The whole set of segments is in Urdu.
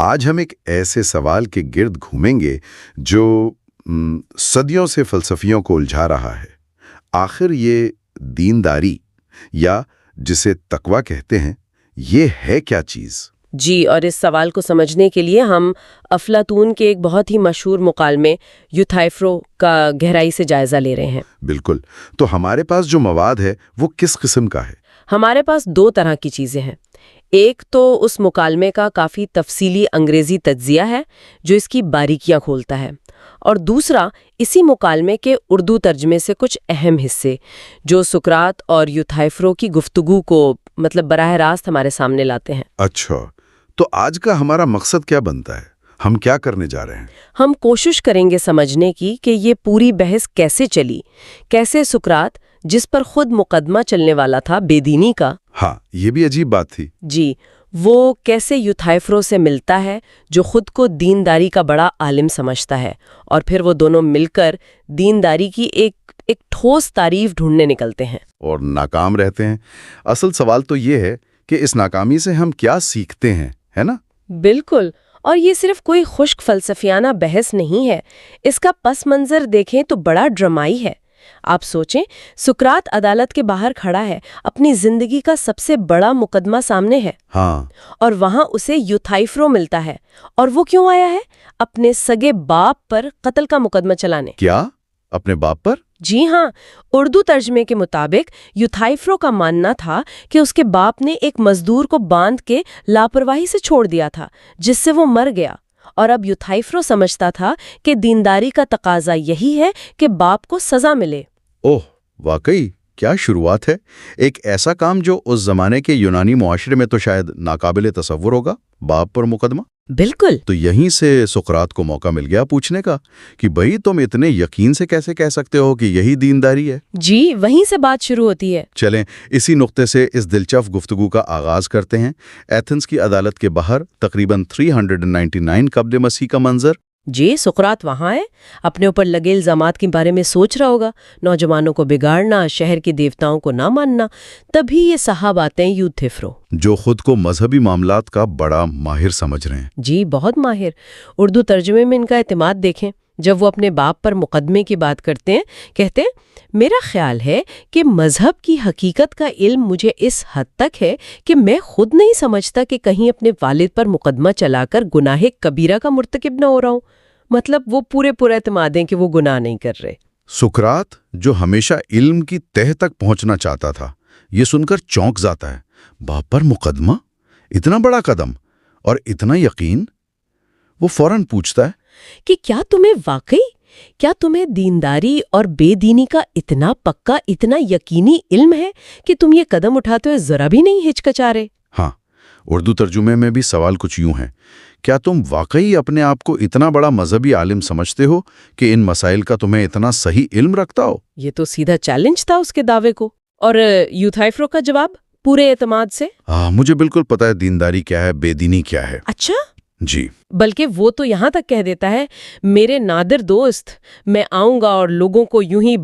آج ہم ایک ایسے سوال کے گرد گھومیں گے جو صدیوں سے فلسفیوں کو الجھا رہا ہے۔ آخر یہ دینداری یا جسے تقویٰ کہتے ہیں، یہ ہے کیا چیز؟ جی، اور اس سوال کو سمجھنے کے لیے ہم افلاطون کے ایک بہت ہی مشہور مکالمے یوتھائفرو کا گہرائی سے جائزہ لے رہے ہیں۔ بالکل، تو ہمارے پاس جو مواد ہے وہ کس قسم کا ہے؟ ہمارے پاس دو طرح کی چیزیں ہیں۔ ایک تو اس مکالمے کا کافی تفصیلی انگریزی تجزیہ ہے جو اس کی باریکیاں کھولتا ہے، اور دوسرا اسی مکالمے کے اردو ترجمے سے کچھ اہم حصے جو سقراط اور یوتھائفرو کی گفتگو کو براہ راست ہمارے سامنے لاتے ہیں۔ اچھا، تو آج کا ہمارا مقصد کیا بنتا ہے؟ ہم کیا کرنے جا رہے ہیں؟ ہم کوشش کریں گے سمجھنے کی کہ یہ پوری بحث کیسے چلی، کیسے سقراط جس پر خود مقدمہ چلنے والا تھا بے دینی کا، ہاں یہ بھی عجیب بات تھی، جی، وہ کیسے یوتھائفرو سے ملتا ہے جو خود کو دینداری کا بڑا عالم سمجھتا ہے، اور پھر وہ دونوں مل کر دینداری کی ایک ٹھوس تعریف ڈھونڈنے نکلتے ہیں اور ناکام رہتے ہیں۔ اصل سوال تو یہ ہے کہ اس ناکامی سے ہم کیا سیکھتے ہیں، ہے نا؟ بالکل، اور یہ صرف کوئی خشک فلسفیانہ بحث نہیں ہے، اس کا پس منظر دیکھیں تو بڑا ڈرامائی ہے۔ آپ سوچیں، سقراط عدالت کے باہر کھڑا ہے، اپنی زندگی کا سب سے بڑا مقدمہ سامنے ہے، ہاں، اور وہاں اسے یوتھائفرو ملتا ہے، اور وہ کیوں آیا ہے؟ اپنے سگے باپ پر قتل کا مقدمہ چلانے۔ کیا اپنے باپ پر؟ جی ہاں، اردو ترجمے کے مطابق یوتھائفرو کا ماننا تھا کہ اس کے باپ نے ایک مزدور کو باندھ کے لاپرواہی سے چھوڑ دیا تھا جس سے وہ مر گیا، اور اب یوتھائفرو سمجھتا تھا کہ دینداری کا تقاضا یہی ہے کہ باپ کو سزا ملے۔ اوہ، واقعی کیا شروعات ہے! ایک ایسا کام جو اس زمانے کے یونانی معاشرے میں تو شاید ناقابل تصور ہوگا، باپ پر مقدمہ۔ بالکل، تو یہیں سے سقراط کو موقع مل گیا پوچھنے کا کہ بھئی تم اتنے یقین سے کیسے کہہ سکتے ہو کہ یہی دینداری ہے؟ جی، وہیں سے بات شروع ہوتی ہے۔ چلیں اسی نقطے سے اس دلچسپ گفتگو کا آغاز کرتے ہیں۔ ایتھنز کی عدالت کے باہر تقریباً 399 قبل مسیح کا منظر۔ جی، سقراط وہاں ہے، اپنے اوپر لگے الزامات کے بارے میں سوچ رہا ہوگا، نوجوانوں کو بگاڑنا، شہر کے دیوتاؤں کو نہ ماننا۔ تبھی یہ صاحب آتے ہیں یوتھائفرو، جو خود کو مذہبی معاملات کا بڑا ماہر سمجھ رہے ہیں۔ جی، بہت ماہر۔ اردو ترجمے میں ان کا اعتماد دیکھیں، جب وہ اپنے باپ پر مقدمے کی بات کرتے ہیں، کہتے ہیں، میرا خیال ہے کہ مذہب کی حقیقت کا علم مجھے اس حد تک ہے کہ میں خود نہیں سمجھتا کہ کہیں اپنے والد پر مقدمہ چلا کر گناہ کبیرہ کا مرتکب نہ ہو رہا ہوں۔ وہ پورے اعتماد ہیں کہ وہ گناہ نہیں کر رہے۔ سقراط جو ہمیشہ علم کی تہ تک پہنچنا چاہتا تھا، یہ سن کر چونک جاتا ہے۔ باپ پر مقدمہ، اتنا بڑا قدم اور اتنا یقین۔ وہ فوراً پوچھتا ہے کہ کیا تمہیں دینداری اور بے دینی کا اتنا پکا، اتنا یقینی علم ہے کہ تم یہ قدم اٹھاتے ہوئے ذرا بھی نہیں ہچکچا رہے؟ ہاں، اردو ترجمے میں بھی سوال کچھ یوں ہے، کیا تم واقعی اپنے آپ کو اتنا بڑا مذہبی عالم سمجھتے ہو کہ ان مسائل کا تمہیں اتنا صحیح علم رکھتا ہو؟ یہ تو سیدھا چیلنج تھا اس کے دعوے کو، اور یوتھائفرو کا جواب پورے اعتماد سے، مجھے بالکل پتا ہے دینداری کیا ہے، بے دینی کیا ہے۔ اچھا، جی، بلکہ وہ تو یہاں تک کہہ دیتا ہے، میرے نادر دوست، میں آؤں گا اور لوگوں کو یوں ہی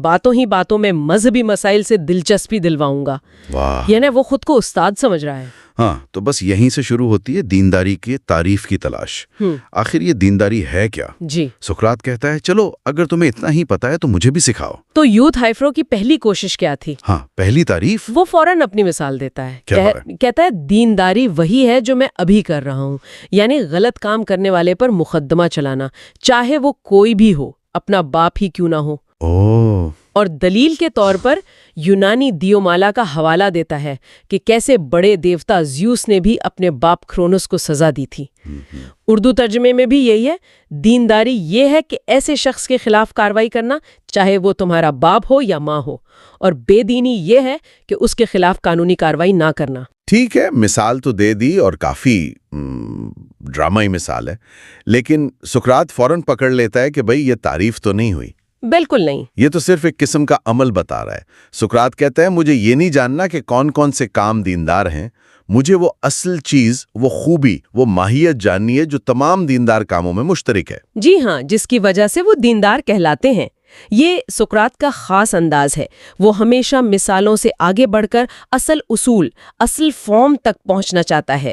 باتوں میں مذہبی مسائل سے دلچسپی دلواؤں گا۔ واہ، یعنی وہ خود کو استاد سمجھ رہا ہے۔ ہاں، تو بس یہیں سے شروع ہوتی ہے دینداری کی تعریف کی تلاش۔ آخر یہ دینداری ہے کیا؟ جی، سقراط کہتا ہے، چلو اگر تمہیں اتنا ہی پتا ہے تو مجھے بھی سکھاؤ۔ تو یوتھائفرو کی پہلی کوشش کیا تھی؟ ہاں، پہلی تعریف۔ وہ فوراً اپنی مثال دیتا ہے، کہتا ہے دینداری وہی ہے جو میں ابھی کر رہا ہوں، یعنی غلط کام کرنے والے پر مقدمہ چلانا، چاہے وہ کوئی بھی ہو، اپنا باپ ہی کیوں نہ ہو۔ اور دلیل کے طور پر یونانی دیومالا کا حوالہ دیتا ہے کہ کیسے بڑے دیوتا زیوس نے بھی اپنے باپ کرونس کو سزا دی تھی۔ اردو ترجمے میں بھی یہی ہے، دینداری یہ ہے کہ ایسے شخص کے خلاف کارروائی کرنا، چاہے وہ تمہارا باپ ہو یا ماں ہو، اور بے دینی یہ ہے کہ اس کے خلاف قانونی کارروائی نہ کرنا۔ ٹھیک ہے، مثال تو دے دی اور کافی ڈرامائی مثال ہے، لیکن سقراط فوراً پکڑ لیتا ہے کہ بھئی یہ تعریف تو نہیں ہوئی۔ بالکل نہیں، یہ تو صرف ایک قسم کا عمل بتا رہا ہے۔ سقراط کہتا ہے، مجھے یہ نہیں جاننا کہ کون کون سے کام دیندار ہیں، مجھے وہ اصل چیز، وہ خوبی، وہ ماہیت جاننی ہے جو تمام دیندار کاموں میں مشترک ہے۔ جی ہاں، جس کی وجہ سے وہ دیندار کہلاتے ہیں۔ یہ سقراط کا خاص انداز ہے، وہ ہمیشہ مثالوں سے آگے بڑھ کر اصل اصول، اصل فارم تک پہنچنا چاہتا ہے۔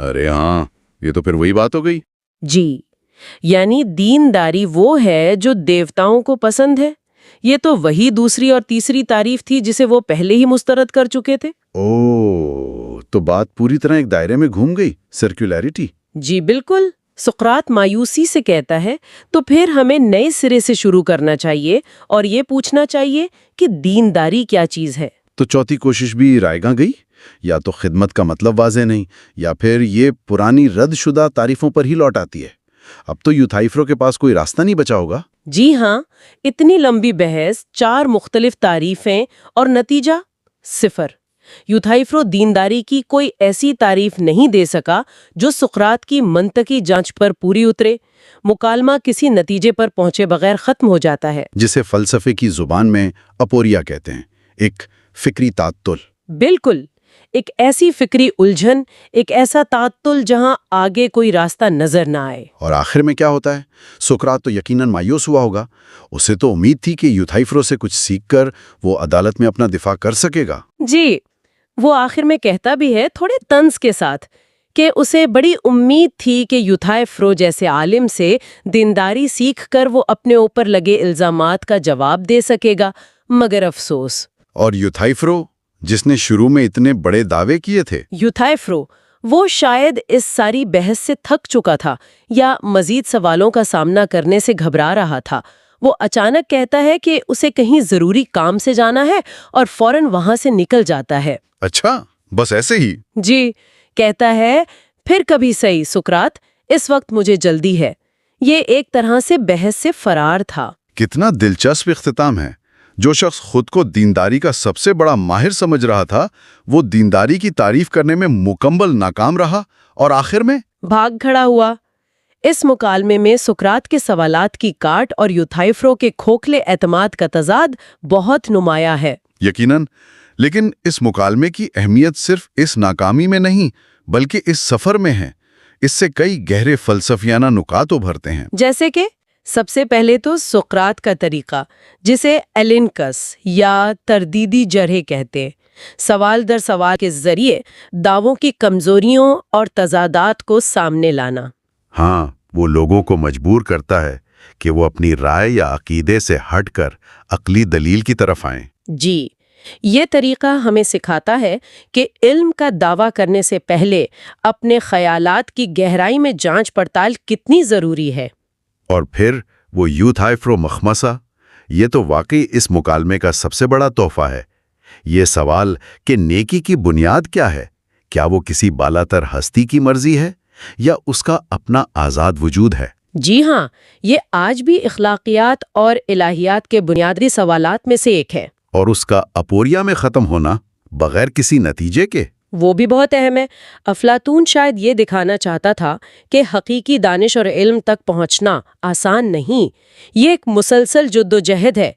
ارے ہاں، یہ تو پھر وہی بات ہو گئی۔ جی، یعنی دینداری وہ ہے جو دیوتاؤں کو پسند ہے۔ یہ تو وہی دوسری اور تیسری تعریف تھی جسے وہ پہلے ہی مسترد کر چکے تھے۔ تو بات پوری طرح ایک دائرے میں گھوم گئی، سرکولیرٹی۔ جی بالکل۔ سقراط مایوسی سے کہتا ہے تو پھر ہمیں نئے سرے سے شروع کرنا چاہیے اور یہ پوچھنا چاہیے کہ دینداری کیا چیز ہے۔ تو چوتھی کوشش بھی رائے گاں گئی؟ یا تو خدمت کا مطلب واضح نہیں، یا پھر یہ پرانی رد شدہ تعریفوں پر ہی لوٹ آتی ہے۔ اب تو یوتھائفرو کے پاس کوئی راستہ نہیں بچا ہوگا۔ جی ہاں، اتنی لمبی بحث، 4 مختلف تعریفیں اور نتیجہ صفر۔ یوتھائفرو دینداری کی کوئی ایسی تعریف نہیں دے سکا جو سقراط کی منطقی جانچ پر پوری اترے۔ مکالمہ کسی نتیجے پر پہنچے بغیر ختم ہو جاتا ہے، جسے فلسفے کی زبان میں اپوریا کہتے ہیں، ایک فکری تعطل۔ بالکل، ایک ایسی فکری الجھن، ایک ایسا تعطل جہاں آگے کوئی راستہ نظر نہ آئے۔ اور آخر میں کیا ہوتا ہے؟ سقراط تو یقیناً مایوس ہوا ہوگا۔ اسے تو امید تھی کہ یوتھائفرو سے کچھ سیکھ کر وہ عدالت میں اپنا دفاع کر سکے گا۔ جی، وہ آخر میں کہتا بھی ہے تھوڑے طنز کے ساتھ کہ اسے بڑی امید تھی کہ یوتھائفرو جیسے عالم سے دینداری سیکھ کر وہ اپنے اوپر لگے الزامات کا جواب دے سکے گا، مگر افسوس۔ اور یوتھائفرو، جس نے شروع میں اتنے بڑے دعوے کیے تھے، یوتھائفرو وہ شاید اس ساری بحث سے تھک چکا تھا یا مزید سوالوں کا سامنا کرنے سے گھبرا رہا تھا۔ وہ اچانک کہتا ہے کہ اسے کہیں ضروری کام سے جانا ہے اور فوراً وہاں سے نکل جاتا ہے۔ اچھا، بس ایسے ہی؟ جی، کہتا ہے پھر کبھی صحیح سقراط، اس وقت مجھے جلدی ہے۔ یہ ایک طرح سے بحث سے فرار تھا۔ کتنا دلچسپ اختتام ہے۔ جو شخص خود کو دینداری کا سب سے بڑا ماہر سمجھ رہا تھا، وہ دینداری کی تعریف کرنے میں مکمل ناکام رہا اور آخر میں بھاگ کھڑا ہوا۔ اس مکالمے میں سقراط کے سوالات کی کاٹ اور یوتھائفرو کے کھوکھلے اعتماد کا تضاد بہت نمایاں ہے۔ یقیناً، لیکن اس مکالمے کی اہمیت صرف اس ناکامی میں نہیں بلکہ اس سفر میں ہے۔ اس سے کئی گہرے فلسفیانہ نکات ابھرتے ہیں، جیسے کہ سب سے پہلے تو سقراط کا طریقہ، جسے ایلنکس یا تردیدی جرح کہتے ہیں، سوال در سوال کے ذریعے دعووں کی کمزوریوں اور تضادات کو سامنے لانا۔ ہاں، وہ لوگوں کو مجبور کرتا ہے کہ وہ اپنی رائے یا عقیدے سے ہٹ کر عقلی دلیل کی طرف آئیں۔ جی، یہ طریقہ ہمیں سکھاتا ہے کہ علم کا دعویٰ کرنے سے پہلے اپنے خیالات کی گہرائی میں جانچ پڑتال کتنی ضروری ہے۔ اور پھر وہ یوتھائفرو مخمصہ، یہ تو واقعی اس مکالمے کا سب سے بڑا تحفہ ہے۔ یہ سوال کہ نیکی کی بنیاد کیا ہے؟ کیا وہ کسی بالاتر ہستی کی مرضی ہے یا اس کا اپنا آزاد وجود ہے؟ جی ہاں، یہ آج بھی اخلاقیات اور الہیات کے بنیادی سوالات میں سے ایک ہے۔ اور اس کا اپوریا میں ختم ہونا بغیر کسی نتیجے کے، وہ بھی بہت اہم ہے۔ افلاطون شاید یہ دکھانا چاہتا تھا کہ حقیقی دانش اور علم تک پہنچنا آسان نہیں، یہ ایک مسلسل جدوجہد ہے۔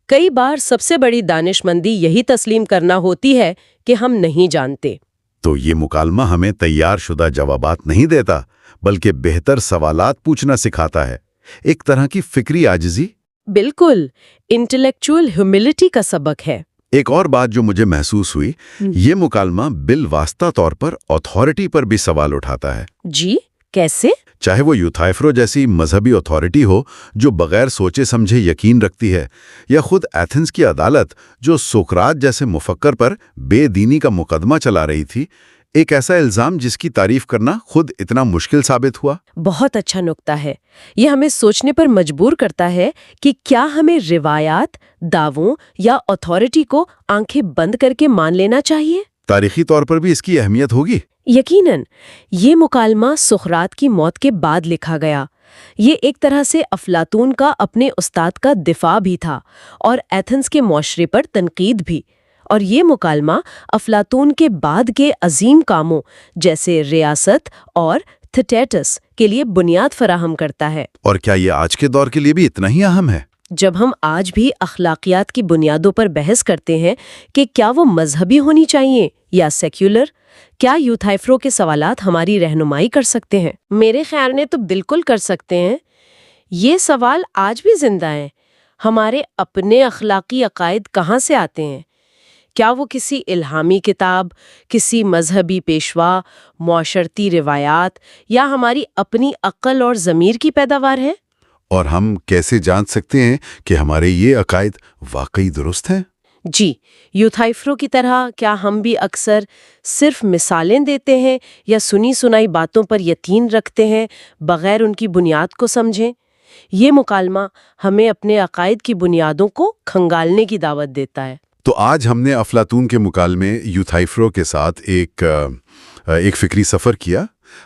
کئی بار سب سے بڑی دانش مندی یہی تسلیم کرنا ہوتی ہے کہ ہم نہیں جانتے۔ تو یہ مکالمہ ہمیں تیار شدہ جوابات نہیں دیتا بلکہ بہتر سوالات پوچھنا سکھاتا ہے، ایک طرح کی فکری عاجزی۔ بالکل، انٹلیکچوئل ہیوملٹی کا سبق ہے۔ ایک اور بات جو مجھے محسوس ہوئی، یہ مکالمہ بالواسطہ طور پر اتھارٹی پر بھی سوال اٹھاتا ہے۔ جی، کیسے؟ چاہے وہ یوتھائفرو جیسی مذہبی اتھارٹی ہو جو بغیر سوچے سمجھے یقین رکھتی ہے، یا خود ایتھنز کی عدالت جو سقراط جیسے مفکر پر بے دینی کا مقدمہ چلا رہی تھی۔ ایک ایسا الزام جس کی تعریف کرنا خود اتنا مشکل ثابت ہوا۔ بہت اچھا نکتہ ہے۔ یہ ہمیں سوچنے پر مجبور کرتا ہے کہ کیا ہمیں روایات، دعووں یا اتھارٹی کو آنکھیں بند کر کے مان لینا چاہیے؟ تاریخی طور پر بھی اس کی اہمیت ہوگی۔ یقیناً، یہ مکالمہ سقراط کی موت کے بعد لکھا گیا۔ یہ ایک طرح سے افلاطون کا اپنے استاد کا دفاع بھی تھا اور ایتھنز کے معاشرے پر تنقید بھی۔ اور یہ مکالمہ افلاطون کے بعد کے عظیم کاموں جیسے ریاست اور تھیٹیٹس کے لیے بنیاد فراہم کرتا ہے۔ اور کیا یہ آج کے دور کے لیے بھی اتنا ہی اہم ہے؟ جب ہم آج بھی اخلاقیات کی بنیادوں پر بحث کرتے ہیں کہ کیا وہ مذہبی ہونی چاہیے یا سیکولر، کیا یوتھائفرو کے سوالات ہماری رہنمائی کر سکتے ہیں؟ میرے خیال میں تو بالکل کر سکتے ہیں۔ یہ سوال آج بھی زندہ ہیں۔ ہمارے اپنے اخلاقی عقائد کہاں سے آتے ہیں؟ کیا وہ کسی الہامی کتاب، کسی مذہبی پیشوا، معاشرتی روایات یا ہماری اپنی عقل اور ضمیر کی پیداوار ہے؟ اور ہم کیسے جان سکتے ہیں کہ ہمارے یہ عقائد واقعی درست ہیں؟ جی، یوتھائفرو کی طرح کیا ہم بھی اکثر صرف مثالیں دیتے ہیں یا سنی سنائی باتوں پر یقین رکھتے ہیں بغیر ان کی بنیاد کو سمجھیں؟ یہ مکالمہ ہمیں اپنے عقائد کی بنیادوں کو کھنگالنے کی دعوت دیتا ہے۔ تو آج ہم نے افلاطون کے مکالمے یوتھائفرو کے ساتھ ایک فکری سفر کیا۔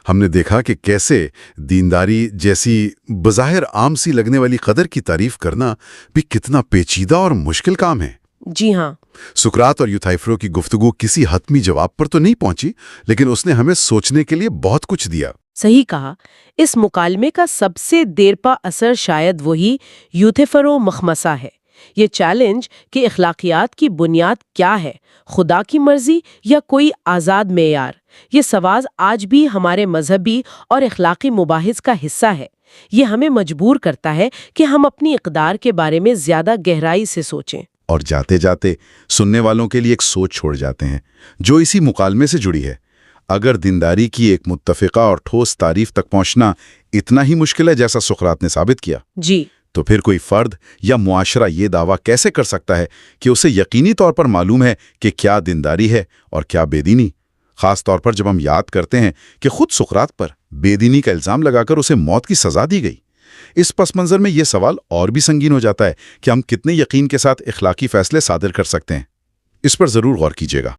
ہم نے دیکھا کہ کیسے دینداری جیسی بظاہر عام سی لگنے والی قدر کی تعریف کرنا بھی کتنا پیچیدہ اور مشکل کام ہے۔ جی ہاں، سقراط اور یوتھائفرو کی گفتگو کسی حتمی جواب پر تو نہیں پہنچی، لیکن اس نے ہمیں سوچنے کے لیے بہت کچھ دیا۔ صحیح کہا۔ اس مکالمے کا سب سے دیرپا اثر شاید وہی یوتھیفرو مخمسہ ہے، یہ چیلنج کہ اخلاقیات کی بنیاد کیا ہے، خدا کی مرضی یا کوئی آزاد معیار۔ یہ سوال آج بھی ہمارے مذہبی اور اخلاقی مباحث کا حصہ ہے۔ یہ ہمیں مجبور کرتا ہے کہ ہم اپنی اقدار کے بارے میں زیادہ گہرائی سے سوچیں۔ اور جاتے جاتے سننے والوں کے لیے ایک سوچ چھوڑ جاتے ہیں جو اسی مکالمے سے جڑی ہے۔ اگر دینداری کی ایک متفقہ اور ٹھوس تعریف تک پہنچنا اتنا ہی مشکل ہے جیسا سقراط نے ثابت کیا، جی، تو پھر کوئی فرد یا معاشرہ یہ دعویٰ کیسے کر سکتا ہے کہ اسے یقینی طور پر معلوم ہے کہ کیا دینداری ہے اور کیا بے دینی؟ خاص طور پر جب ہم یاد کرتے ہیں کہ خود سقراط پر بے دینی کا الزام لگا کر اسے موت کی سزا دی گئی۔ اس پس منظر میں یہ سوال اور بھی سنگین ہو جاتا ہے کہ ہم کتنے یقین کے ساتھ اخلاقی فیصلے صادر کر سکتے ہیں۔ اس پر ضرور غور کیجیے گا۔